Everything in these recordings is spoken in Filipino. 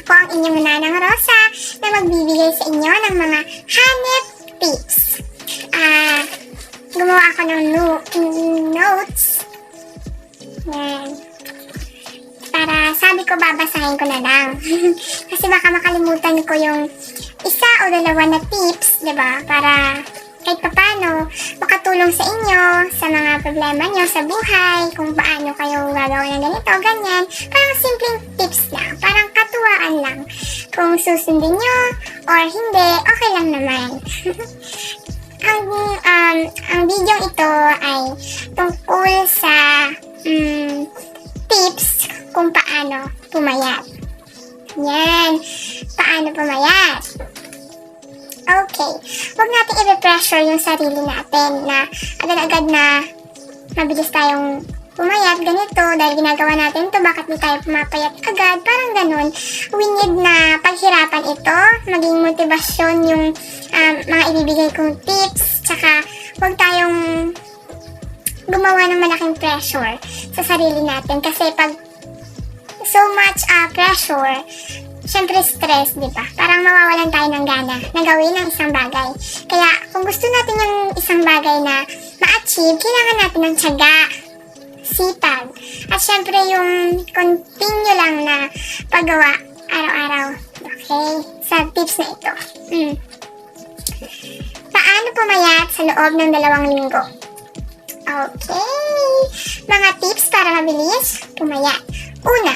Ako ang inyong nanang Rosa na magbibigay sa inyo ng mga hanep tips. Gumawa ako ng notes. Yan. Para sabi ko babasahin ko na lang. Kasi baka makalimutan ko yung isa o dalawa na tips, diba? Para kahit paano makatulong sa inyo sa mga problema nyo sa buhay, kung paano kayo gagawin ng ganito, ganyan. Parang simpleng tips lang, parang katuwaan lang. Kung susundin nyo or hindi, okay lang naman. Ang video ito ay tungkol sa tips kung paano pumayat. Yan, paano pumayat. Okay, huwag natin i-pressure yung sarili natin na agad-agad na mabilis tayong pumayat, ganito, dahil ginagawa natin to, bakit di tayo pumapayat agad, parang ganun. We need na paghirapan ito, maging motivasyon yung mga ibibigay kong tips, tsaka huwag tayong gumawa ng malaking pressure sa sarili natin, kasi pag so much pressure, syempre stress, di ba? Parang mawawalan tayo ng gana na gawin ang isang bagay. Kaya kung gusto natin yung isang bagay na ma-achieve, kailangan natin ng tiyaga, sipag, at syempre yung continue lang na paggawa araw-araw. Okay? Sa tips na ito. Paano pumayat sa loob ng 2 linggo? Okay. Mga tips para mabilis pumayat. Una,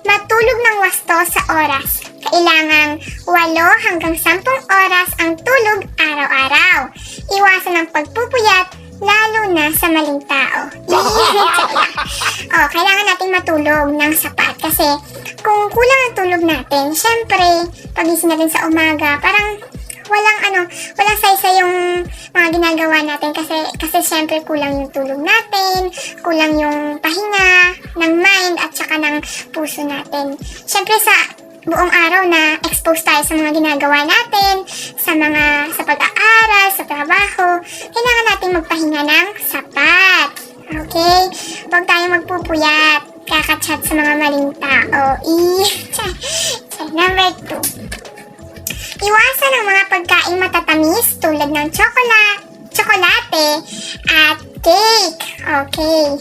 matulog ng wasto sa oras. Kailangang 8 hanggang 10 oras ang tulog araw-araw. Iwasan ang pagpupuyat, lalo na sa maling tao. Kailangan natin matulog ng sapat kasi kung kulang ang tulog natin, syempre, pagising natin sa umaga, parang walang saysa yung mga ginagawa natin kasi syempre kulang yung tulog natin, kulang yung pahinga ng mind at saka ng puso natin. Syempre sa buong araw na expose tayo sa mga ginagawa natin, sa pag-aaral, sa trabaho, kailangan natin magpahinga ng sapat. Okay? Huwag tayong magpupuyat, kakachat sa mga maling tao. Number 2. Iwasan ang mga pagkain matatamis tulad ng tsokolate at cake. Okay.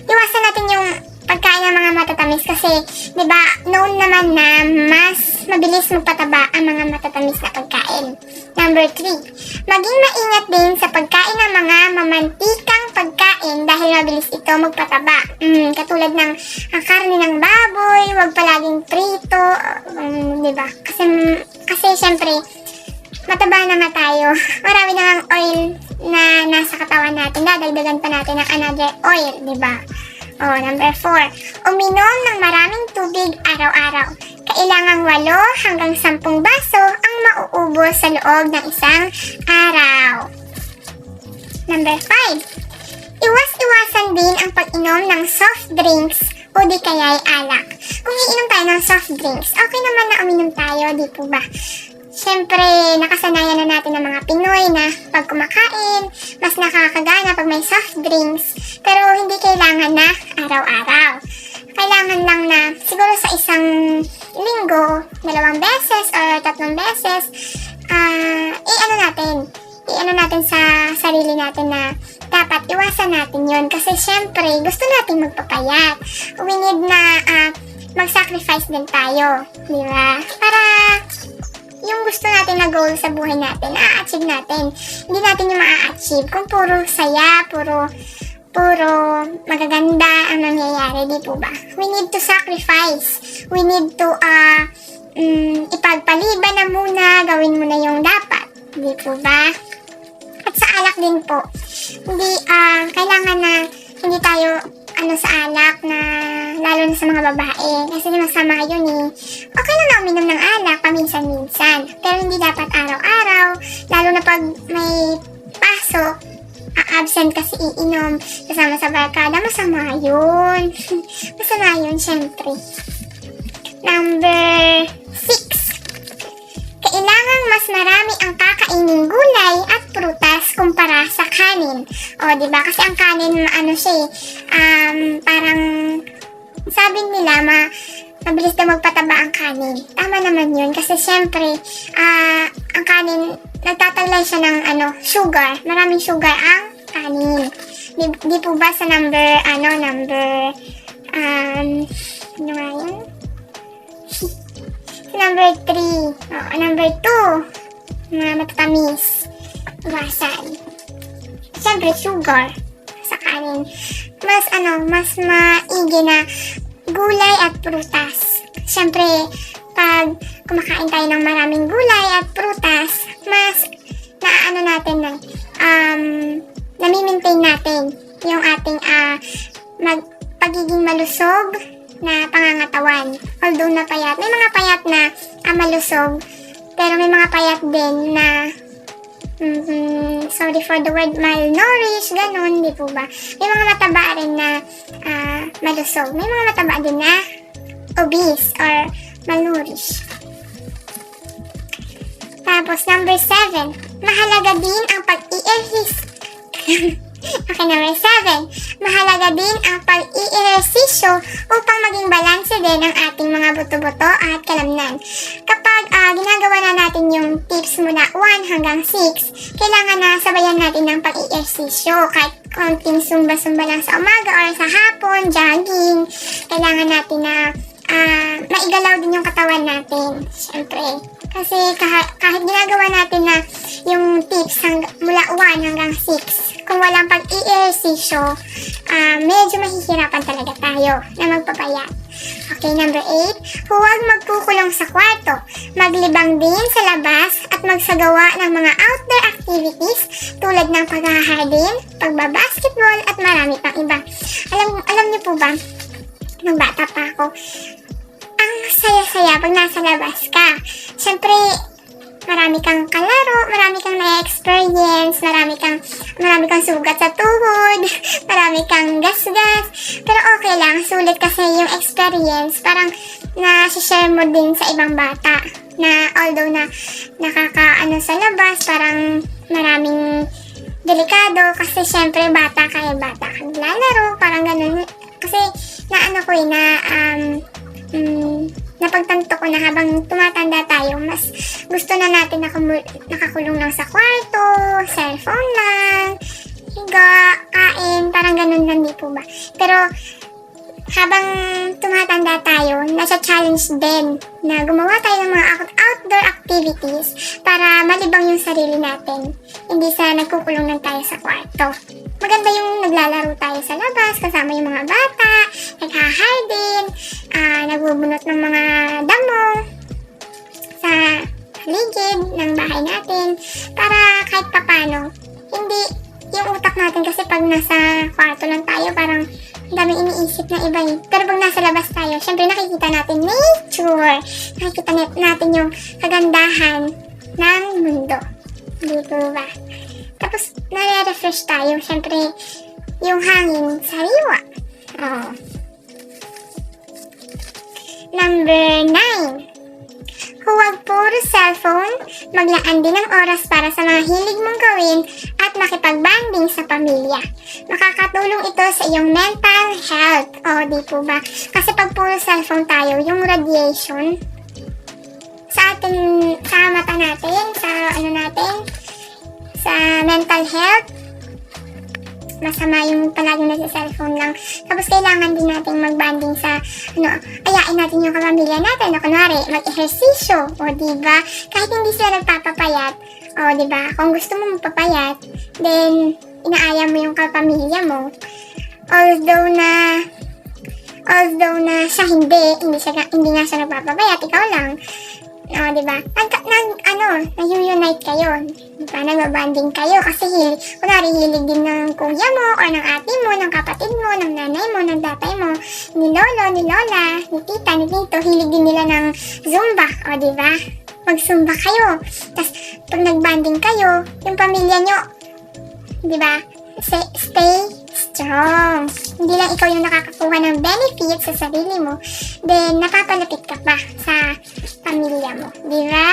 Iwasan natin yung pagkain ng mga matatamis kasi, di ba, known naman na mas mabilis magpataba ang mga matatamis na pagkain. Number 3. Maging maingat din sa pagkain ng mga mamantikang pagkain dahil mabilis ito magpataba. Katulad ng karne ng baboy, huwag palaging prito, di ba? Kasi syempre, mataba na nga tayo. Marami na ang oil na nasa katawan natin. Dadagdagan pa natin ng another oil, di ba? Number 4. Uminom ng maraming tubig araw-araw. Kailangang 8 hanggang 10 baso ang mauubos sa loob ng isang araw. Number 5. Iwas-iwasan din ang pag-inom ng soft drinks o di kaya'y alak. Kung iinom tayo ng soft drinks, okay naman na uminom tayo, di po ba? Siyempre, nakasanayan na natin ng mga Pinoy na pag kumakain, mas nakakagana pag may soft drinks. Pero hindi kailangan na araw-araw. Kailangan lang na siguro sa isang linggo, 2 beses or 3 beses, i-ano natin sa sarili natin na dapat iwasan natin yun. Kasi syempre, gusto natin magpapayat. We need na mag-sacrifice din tayo. Di ba? Para yung gusto natin na goal sa buhay natin, a-achieve natin. Hindi natin yung ma-achieve kung puro saya, puro magaganda ang nangyayari, di po ba? We need to sacrifice. We need to ipagpaliban na muna, gawin mo na yung dapat, di po ba? At sa alak din po, kailangan na hindi tayo sa alak na lalo na sa mga babae kasi masama yun eh. Okay lang na uminom ng alak paminsan-minsan pero hindi dapat araw-araw, lalo na pag may pasok, absent kasi iinom kasama sa barkada, masama yun. Masama yun syempre. Number 6. Kailangang mas marami ang kakainin gulay at prutas kumpara sa kanin. Diba? Kasi ang kanin, parang sabi nila, mabilis na magpataba ang kanin. Tama naman yun kasi syempre, ang kanin, nagtataglay siya ng sugar. Maraming sugar ang kanin. Di po ba sa number, ano nga yun? Sa number 3, number 2, mga matatamis. Iwasan. Syempre, sugar sa kanin. Mas maigi na gulay at prutas. Syempre, pag kumakain tayo ng maraming gulay at prutas, mas nami-maintain natin yung ating pagiging malusog na pangangatawan. Although na payat, may mga payat na malusog, pero may mga payat din na sorry for the word, malnourished, ganun, di po ba? May mga mataba rin na malusog. May mga mataba din na obese or malnourished. Tapos, number 7, mahalaga din ang Okay, number 7, mahalaga din ang pag-i-ehersisyo upang maging balanse din ang ating mga buto-buto at kalamnan. Kapag ginagawa na natin yung tips muna 1 hanggang 6, kailangan na sabayan natin ng pag-i-ehersisyo. Kahit konting sumba-sumba lang sa umaga or sa hapon, jogging, kailangan natin na maigalaw din yung katawan natin. Siyempre. Kasi kahit ginagawa natin na yung tips mula 1 hanggang 6, kung walang pag-i-ehersisyo, medyo mahihirapan talaga tayo na magpapayat. Okay, number 8, huwag magkukulong sa kwarto. Maglibang din sa labas at magsagawa ng mga outdoor activities tulad ng paghahardin, pagbabasketball at marami pang iba. Alam niyo po ba, nung bata pa ako, ang saya-saya pag nasa labas ka. Siyempre, marami kang kalaro, marami kang na-experience, marami kang sugat sa tuhod, marami kang gasgas. Pero okay lang, sulit kasi yung experience. Parang na-share mo din sa ibang bata. Na although na sa labas, parang maraming delikado. Kasi syempre, bata kang lalaro, parang ganun. Kasi napagtanto ko na habang tumatanda tayo, mas gusto na natin nakakulong lang sa kwarto, cellphone lang, higa, kain, parang ganun lang, di po ba? Pero habang tumatanda tayo, nasa challenge din na gumawa tayo ng mga outdoor activities para malibang yung sarili natin. Hindi sa nagkukulong lang tayo sa kwarto. Maganda yung naglalaro tayo sa labas, kasama yung mga bata, naghahardin, nagbubunot ng mga damo sa paligid ng bahay natin para kahit papano, hindi yung utak natin kasi pag nasa kwarto lang tayo, parang daming iniisip na iba yun. Pero pag nasa labas tayo, syempre nakikita natin nature, nakikita natin yung kagandahan ng mundo. Di po ba? Tapos, nare-refresh tayo. Syempre, yung hangin sariwa. Oh. Number 9. Huwag puro cellphone, maglaan din ng oras para sa mga hilig mong gawin at makipag-banding sa pamilya. Makakatulong ito sa iyong mental health. O, di po ba? Kasi pag puro cellphone tayo, yung radiation sa mata natin, sa mental health, masama yung palagi na sa cellphone lang. Tapos kailangan din natin mag-banding sa, ayain natin yung kapamilya natin, kunwari, mag-ehersisyo, o diba? Kahit hindi sila nagpapapayat, o diba? Kung gusto mo magpapayat, then, inaaya mo yung kapamilya mo. Although na siya hindi nga siya nagpapapayat, ikaw lang. O, diba? Nag-unite kayo. Diba? Nagbabanding kayo kasi kunwari hilig din ng kuya mo, or ng ate mo, ng kapatid mo, ng nanay mo, ng tatay mo, ni lolo, ni lola, ni tita, ni tito, hilig din nila ng Zumba. O, diba? Mag-Zumba kayo. Tapos, pag nagbanding kayo, yung pamilya nyo, diba? Stay strong. Hindi lang ikaw yung nakakakuha ng benefits sa sarili mo, then napapalapit ka pa sa pamilya mo. Di ba?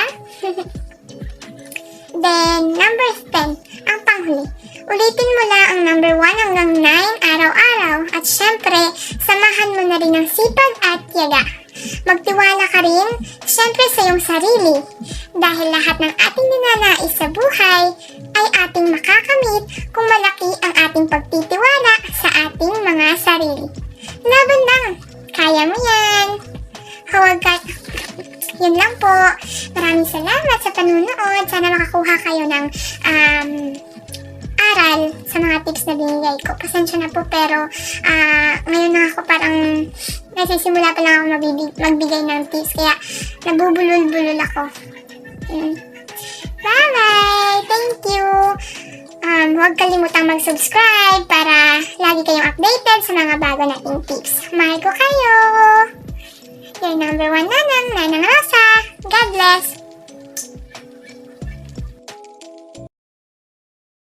Then, number 10, ang panghuli. Ulitin mo lang ang number 1 hanggang 9 araw-araw at syempre, samahan mo na rin ng sipag at tiyaga. Magtiwala ka rin, syempre sa iyong sarili. Dahil lahat ng ating ninanais sa buhay ay ating makakamit kung malaki ang ating pagtitiwala sa ating mga sarili. Laban lang! Kaya mo yan! Huwag ka... Yun lang po. Maraming salamat sa panunood. Sana makakuha kayo ng aral sa mga tips na binigay ko. Pasensya na po pero ngayon na ako parang nasisimula pa lang ako magbigay ng tips kaya nabubulol-bulol ako. Bye-bye! Thank you! Huwag kalimutang mag-subscribe para lagi kayong updated sa mga bago nating tips. Mahal ko kayo! Your number one nanang, Nanang Rosa. God bless!